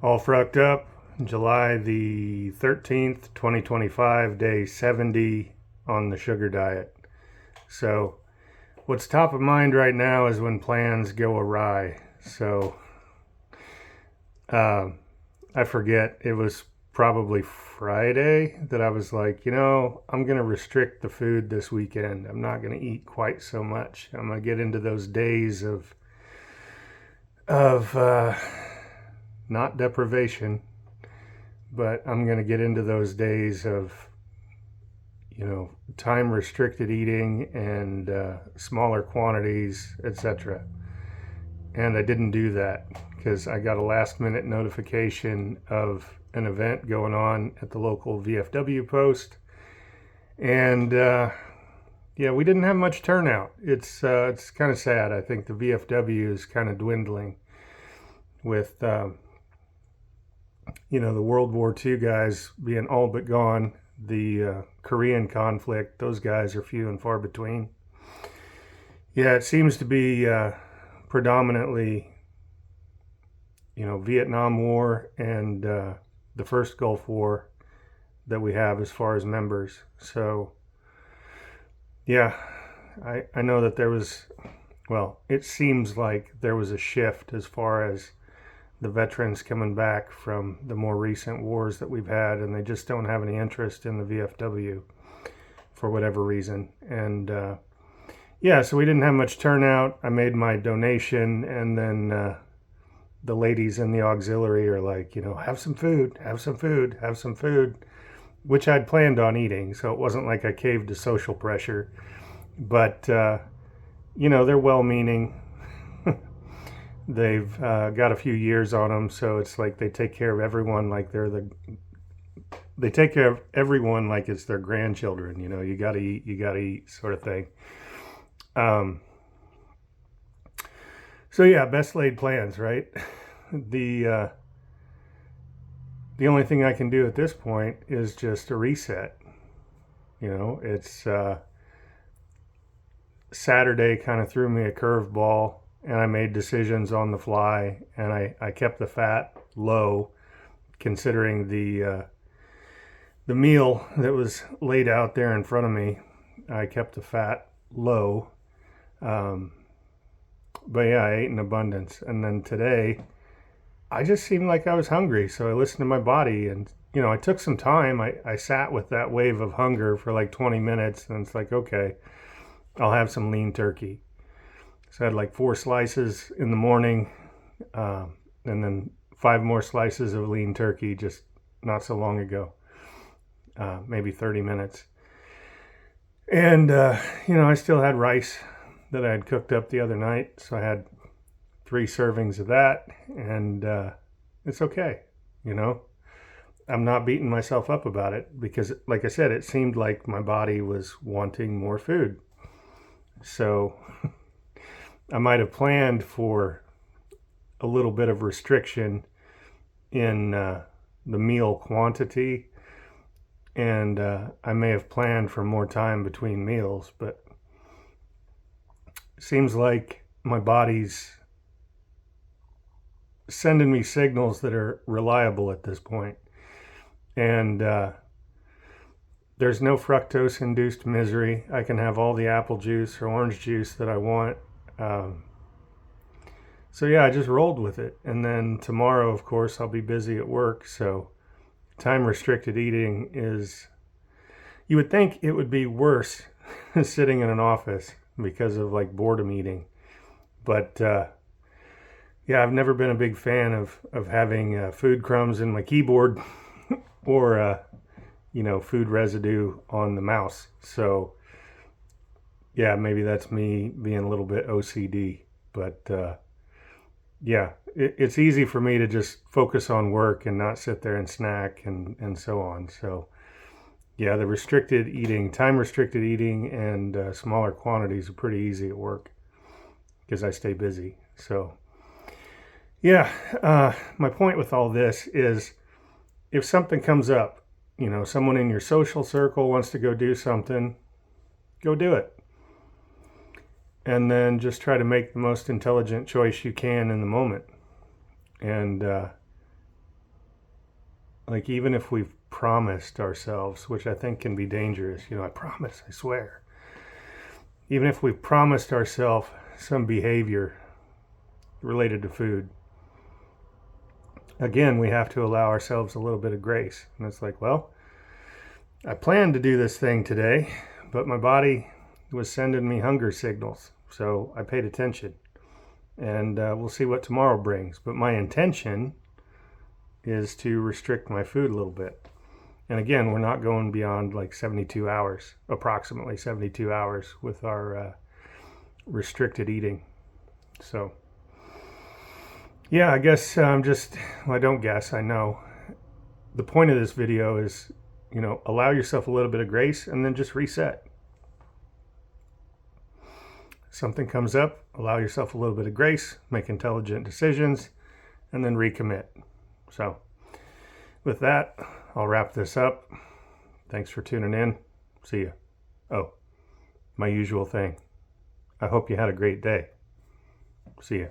All frucked up, July the 13th, 2025, day 70 on the sugar diet. So, what's top of mind right now is when plans go awry. So, I forget, it was probably Friday that I was like, I'm going to restrict the food this weekend. I'm not going to eat quite so much. I'm going to get into those days of not deprivation, but I'm going to get into those days of, time restricted eating and smaller quantities, etc. And I didn't do that because I got a last minute notification of an event going on at the local VFW post. And we didn't have much turnout. It's kind of sad. I think the VFW is kind of dwindling with the World War II guys being all but gone, the Korean conflict, those guys are few and far between. Yeah, it seems to be predominantly, Vietnam War and the first Gulf War that we have as far as members. So, yeah, I know that it seems like there was a shift as far as the veterans coming back from the more recent wars that we've had, and they just don't have any interest in the VFW for whatever reason. And so we didn't have much turnout. I made my donation, and then the ladies in the auxiliary are like, have some food, which I'd planned on eating, so it wasn't like I caved to social pressure. But, they're well-meaning. They've got a few years on them, so it's like they take care of everyone like they take care of everyone like it's their grandchildren. You gotta eat, sort of thing. So yeah, best laid plans, right? The only thing I can do at this point is just a reset. It's Saturday kind of threw me a curveball, and I made decisions on the fly, and I kept the fat low, considering the meal that was laid out there in front of me. I kept the fat low, but yeah, I ate in abundance. And then today, I just seemed like I was hungry, so I listened to my body, and I took some time. I sat with that wave of hunger for like 20 minutes, and it's like, okay, I'll have some lean turkey. So I had like 4 slices in the morning, and then 5 more slices of lean turkey just not so long ago, maybe 30 minutes. And, I still had rice that I had cooked up the other night. So I had 3 servings of that, and it's okay. I'm not beating myself up about it because, like I said, it seemed like my body was wanting more food. So I might have planned for a little bit of restriction in the meal quantity, and I may have planned for more time between meals, but it seems like my body's sending me signals that are reliable at this point. And there's no fructose-induced misery. I can have all the apple juice or orange juice that I want. So yeah, I just rolled with it. And then tomorrow, of course, I'll be busy at work. So time-restricted eating is, you would think it would be worse sitting in an office because of like boredom eating. But I've never been a big fan of having food crumbs in my keyboard or, food residue on the mouse. So yeah, maybe that's me being a little bit OCD, but it's easy for me to just focus on work and not sit there and snack and so on. So yeah, the time restricted eating and smaller quantities are pretty easy at work because I stay busy. So yeah, my point with all this is if something comes up, someone in your social circle wants to go do something, go do it. And then just try to make the most intelligent choice you can in the moment. And Like, even if we've promised ourselves, which I think can be dangerous, I promise, I swear. Even if we've promised ourselves some behavior related to food, again, we have to allow ourselves a little bit of grace. And it's like, well, I planned to do this thing today, but my body was sending me hunger signals. So I paid attention. And we'll see what tomorrow brings. But my intention is to restrict my food a little bit. And again, we're not going beyond like 72 hours, approximately 72 hours with our restricted eating. So, yeah, I guess well, I don't guess, I know. The point of this video is, allow yourself a little bit of grace and then just reset. Something comes up, allow yourself a little bit of grace, make intelligent decisions, and then recommit. So, with that, I'll wrap this up. Thanks for tuning in. See ya. Oh, my usual thing. I hope you had a great day. See ya.